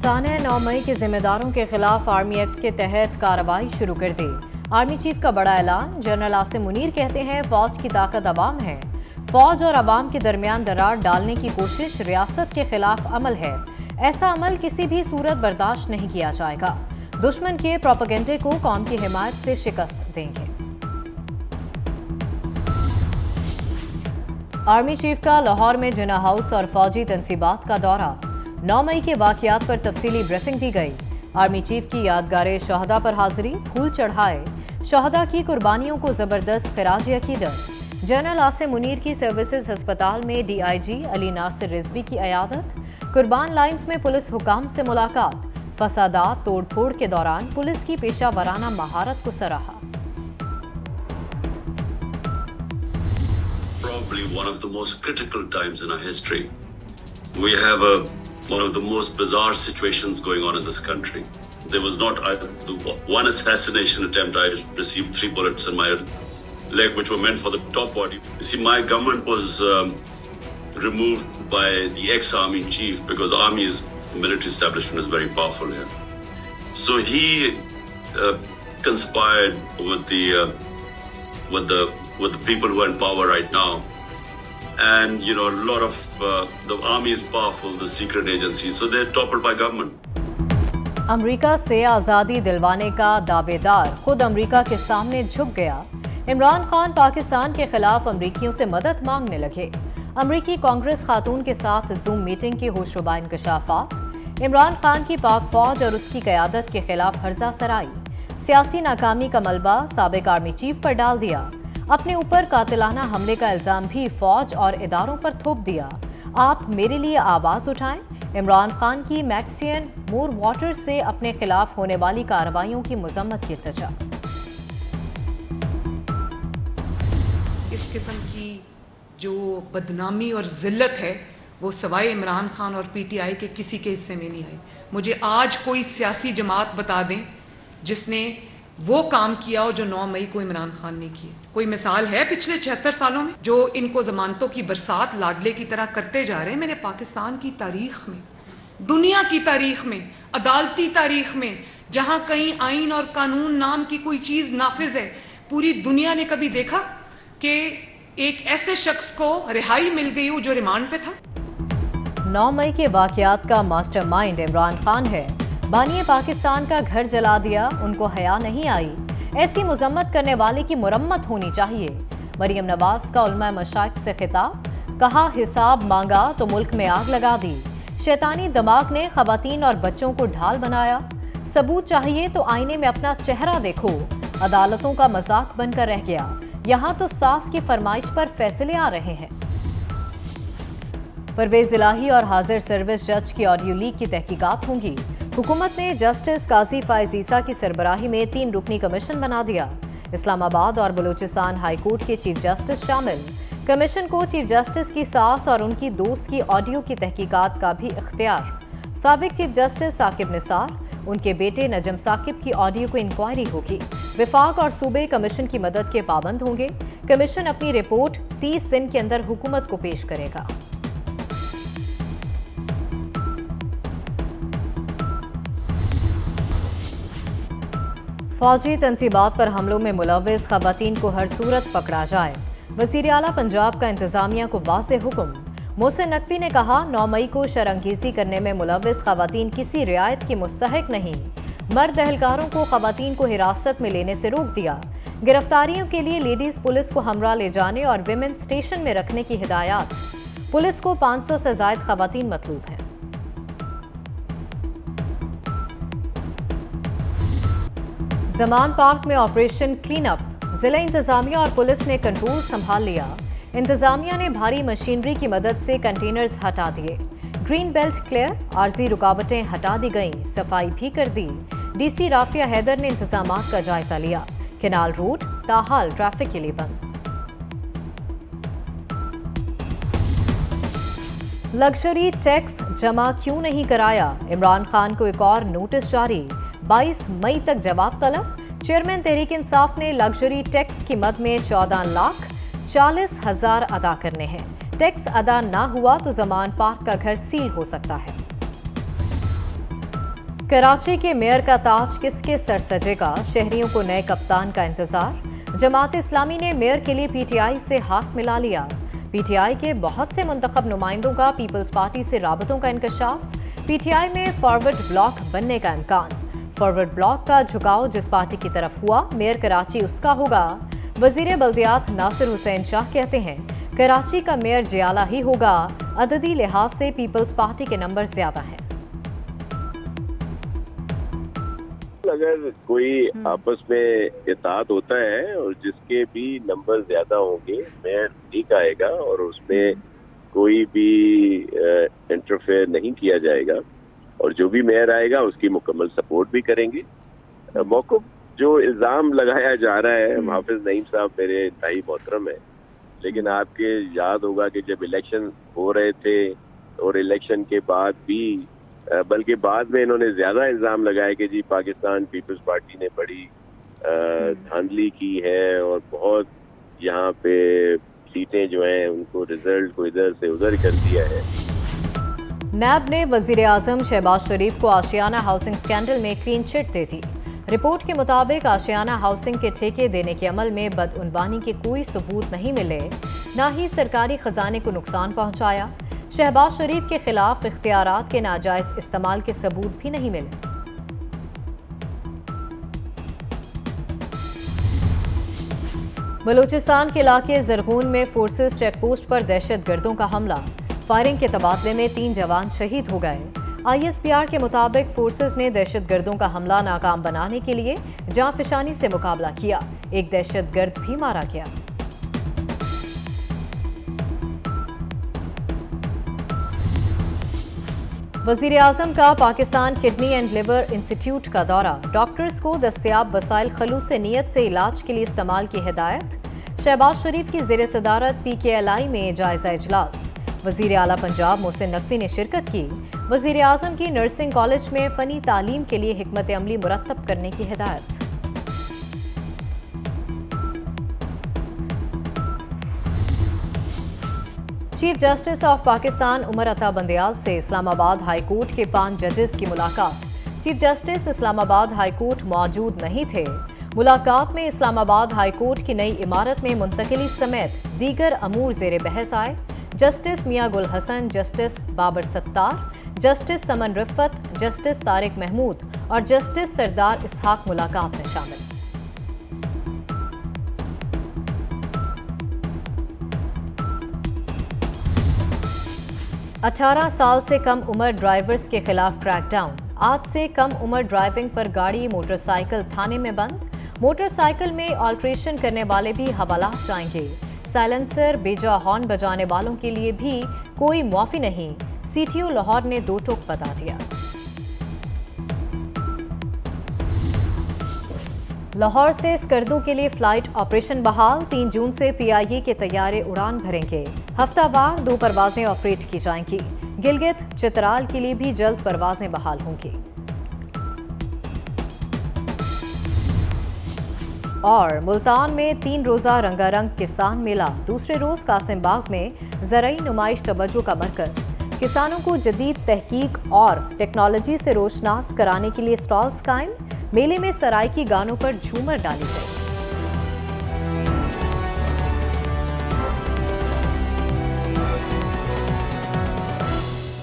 सानह 9 मई के जिम्मेदारों के खिलाफ आर्मी एक्ट के तहत कार्रवाई शुरू कर दी। आर्मी चीफ का बड़ा ऐलान। जनरल आसिम मुनीर कहते हैं फौज की ताकत अवाम है। फौज और अवाम के दरमियान दरार डालने की कोशिश रियासत के खिलाफ अमल है। ऐसा अमल किसी भी सूरत बर्दाश्त नहीं किया जाएगा। दुश्मन के प्रोपेगेंडे को कौम की हिमायत से शिकस्त देंगे। आर्मी चीफ का लाहौर में जिना हाउस और फौजी तंसीबात का दौरा। 9 मई के वाकयात पर तफसीली ब्रीफिंग दी गई। आर्मी चीफ की यादगार शहदा पर हाजिरी, फूल चढ़ाए। शहदा की कुर्बानियों को जबरदस्त खिराज अकीदत। जनरल आसिम मुनीर की सर्विसेज अस्पताल में DIG अली नासिर रिजवी की अयादत। कुर्बान लाइन्स में पुलिस हुकाम से मुलाकात। फसादात तोड़ फोड़ के दौरान पुलिस की पेशा वराना महारत को सराहा। Probably one of the most critical times in our history. We have one of the most bizarre situations going on in this country. There was not the one assassination attempt. I received 3 bullets in my leg, which were meant for the top body. You see, my government was removed by the ex-army chief because army's military establishment is very powerful here. So he conspired with the people who are in power right now. And, you know, a lot of the army is powerful, the secret agencies, so they're toppled by government. America से आज़ादी दिलवाने का दावेदार खुद America के सामने झुक गया। इमरान खान पाकिस्तान के खिलाफ अमरीकियों से मदद मांगने लगे। अमरीकी कांग्रेस खातून के साथ जूम मीटिंग के होशरुबा इंकशाफात। इमरान खान की पाक फौज और उसकी क़यादत के खिलाफ हर्जा सराई। सियासी नाकामी का मलबा साबिक आर्मी चीफ पर डाल दिया। अपने ऊपर कातिलाना हमले का इल्जाम भी फौज और इदारों पर थोप दिया। आप मेरे लिए आवाज उठाएं। इमरान खान की मैक्सियन मूर वाटर से अपने खिलाफ होने वाली कार्रवाइयों की मजम्मत की इल्तिजा। इस किस्म की जो बदनामी और जिल्लत है वो सवाए इमरान खान और PTI के किसी के हिस्से में नहीं आई। मुझे आज कोई सियासी जमात बता दें जिसने वो काम किया हो जो 9 मई को इमरान खान ने किया। कोई मिसाल है पिछले 76 सालों में जो इनको जमानतों की बरसात लाडले की तरह करते जा रहे हैं? मैंने पाकिस्तान की तारीख में, दुनिया की तारीख में, अदालती तारीख में, जहां कहीं आइन और कानून नाम की कोई चीज नाफिज है, पूरी दुनिया ने कभी देखा कि एक ऐसे शख्स को रिहाई मिल गई हो जो रिमांड पे था? 9 मई के वाकयात का मास्टरमाइंड इमरान खान है। बानिए पाकिस्तान का घर जला दिया, उनको हया नहीं आई। ऐसी मुजम्मत करने वाले की मुरम्मत होनी चाहिए। मरियम नवाज का उलमा मशाइख से खिताब। कहा हिसाब मांगा तो मुल्क में आग लगा दी। शैतानी दिमाग ने खवातीन और बच्चों को ढाल बनाया। सबूत चाहिए तो आईने में अपना चेहरा देखो। अदालतों का मजाक बनकर रह गया। यहाँ तो सास की फरमाइश पर फैसले आ रहे हैं। परवेज इलाही और हाजिर सर्विस जज की ऑडियो लीक की तहकीकात होंगी। हुकूमत ने जस्टिस काजी फायज ईसा की सरबराही में 3 रुकनी कमीशन बना दिया। इस्लामाबाद और बलूचिस्तान हाई कोर्ट के चीफ जस्टिस शामिल। कमीशन को चीफ जस्टिस की सास और उनकी दोस्त की ऑडियो की तहकीकात का भी इख्तियार। साबिक चीफ जस्टिस साकिब निसार, उनके बेटे नजम साकिब की ऑडियो को इंक्वायरी होगी। विफाक और सूबे कमीशन की मदद के पाबंद होंगे। कमीशन अपनी रिपोर्ट 30 दिन के अंदर हुकूमत को पेश करेगा। फौजी तंसीबात पर हमलों में मुलव्विस खवातीन को हर सूरत पकड़ा जाए। वज़ीर आला पंजाब का इंतजामिया को वाज़ेह हुक्म। मोहसिन नकवी ने कहा 9 मई को शरंगेज़ी करने में मुलव्विस खवातीन किसी रियायत की मुस्तहिक नहीं। मर्द एहलकारों को खवातीन को हिरासत में लेने से रोक दिया। गिरफ्तारियों के लिए लेडीज पुलिस को हमरा ले जाने और विमेन स्टेशन में रखने की हिदायत। पुलिस को 500 से ज़ायद खवातीन मतलूब हैं। जमान पार्क में ऑपरेशन क्लीन अप। जिला इंतजामिया और पुलिस ने कंट्रोल संभाल लिया। इंतजामिया ने भारी मशीनरी की मदद से कंटेनर्स हटा दिए। ग्रीन बेल्ट क्लियर, आर्जी रुकावटें हटा दी गईं, सफाई भी कर दी। DC राफिया हैदर ने इंतजामात का जायजा लिया। केनाल रोड ताहाल ट्रैफिक के लिए बंद। लग्जरी टैक्स जमा क्यों नहीं कराया? इमरान खान को एक और नोटिस जारी। 22 मई तक जवाब तलब। चेयरमैन तहरीक इंसाफ ने लग्जरी टैक्स की मद में 14,40,000 अदा करने हैं। टैक्स अदा ना हुआ तो जमान पार्क का घर सील हो सकता है। कराची के मेयर का ताज किसके सर सजेगा? शहरियों को नए कप्तान का इंतजार। जमात इस्लामी ने मेयर के लिए पीटीआई से हाथ मिला लिया। पीटीआई के बहुत से मुंतखब नुमाइंदों का पीपल्स पार्टी से राबतों का इंकशाफ। पीटीआई में फॉरवर्ड ब्लॉक बनने का इम्कान। फॉरवर्ड ब्लॉक का झुकाव जिस पार्टी की तरफ हुआ, मेयर कराची उसका होगा। वजीर बल्दियात नासिर हुसैन शाह कहते हैं कराची का मेयर जियाला ही होगा। अददी लिहाज से पीपल्स पार्टी के नंबर ज्यादा हैं। अगर कोई आपस में इत्तेहाद होता है और जिसके भी नंबर ज्यादा होंगे, मेयर ठीक आएगा और उसमें कोई भी इंटरफेयर नहीं किया जाएगा और जो भी मेयर आएगा उसकी मुकम्मल सपोर्ट भी करेंगे। मौक़िफ़ जो इल्ज़ाम लगाया जा रहा है, हाफिज नईम साहब मेरे इंतहाई मोहतरम है, लेकिन आपके याद होगा कि जब इलेक्शन हो रहे थे और इलेक्शन के बाद भी बल्कि बाद में इन्होंने ज्यादा इल्जाम लगाए कि जी पाकिस्तान पीपल्स पार्टी ने बड़ी धांधली की है और बहुत यहाँ पे सीटें जो हैं उनको रिजल्ट को इधर से उधर कर दिया है। नैब ने वजीर आजम शहबाज शरीफ को आशियाना हाउसिंग स्कैंडल में क्लीन चिट दे दी। रिपोर्ट के मुताबिक आशियाना हाउसिंग के ठेके देने के अमल में बदउनवानी के कोई सबूत नहीं मिले, न ही सरकारी खजाने को नुकसान पहुंचाया। शहबाज शरीफ के खिलाफ इख्तियारात के नाजायज इस्तेमाल के सबूत भी नहीं मिले। बलूचिस्तान के इलाके जरगून में फोर्सेस चेकपोस्ट पर दहशतगर्दों का हमला। फायरिंग के तबादले में 3 जवान शहीद हो गए। ISPR के मुताबिक फोर्सेस ने दहशतगर्दों का हमला नाकाम बनाने के लिए जांफिशानी से मुकाबला किया। एक दहशतगर्द भी मारा गया। वजीर आजम का Pakistan kidney and liver institute का दौरा। डॉक्टर्स को दस्तयाब वसाइल खलूस नीयत से इलाज के लिए इस्तेमाल की हिदायत। शहबाज शरीफ की ज़ेर सदारत PKLI में जायजा इजलास। वजीर आला पंजाब मोहसिन नकवी ने शिरकत की। वजीर आजम की नर्सिंग कॉलेज में फ़नी तालीम के लिए हिकमत अमली मुरत्तब करने की हिदायत। Chief justice of Pakistan Umar Ata Bandial से इस्लामाबाद हाई कोर्ट के 5 जजेस की मुलाकात। Chief justice Islamabad high court मौजूद नहीं थे। मुलाकात में इस्लामाबाद हाई कोर्ट की नई इमारत में मुंतकिली समेत दीगर अमूर ज़ेर बहस आए। जस्टिस मियां गुल हसन, जस्टिस बाबर सत्तार, जस्टिस समन रिफत, जस्टिस तारिक महमूद और जस्टिस सरदार इसहाक मुलाकात में शामिल। अठारह साल से कम उम्र ड्राइवर्स के खिलाफ क्रैकडाउन। आज से कम उम्र ड्राइविंग पर गाड़ी, मोटरसाइकिल थाने में बंद। मोटरसाइकिल में ऑल्ट्रेशन करने वाले भी हवालात जाएंगे। साइलेंसर, बेजा हॉर्न बजाने वालों के लिए भी कोई मुआफी नहीं। CTO लाहौर ने 2 टोक बता दिया। लाहौर से स्कर्दू के लिए फ्लाइट ऑपरेशन बहाल। 3 जून से PIA के तैयारे उड़ान भरेंगे। हफ्तावार 2 परवाजें ऑपरेट की जाएंगी। गिलगित, चित्राल के लिए भी जल्द परवाजें बहाल होंगी। और मुल्तान में 3 रोजा रंगारंग किसान मेला। दूसरे रोज कासिम बाग में ज़राई नुमाइश तवज्जो का मरकज। किसानों को जदीद तहकीक और टेक्नोलॉजी से रोशनास कराने के लिए स्टॉल्स कायम। मेले में सराइकी गानों पर झूमर डाली गई।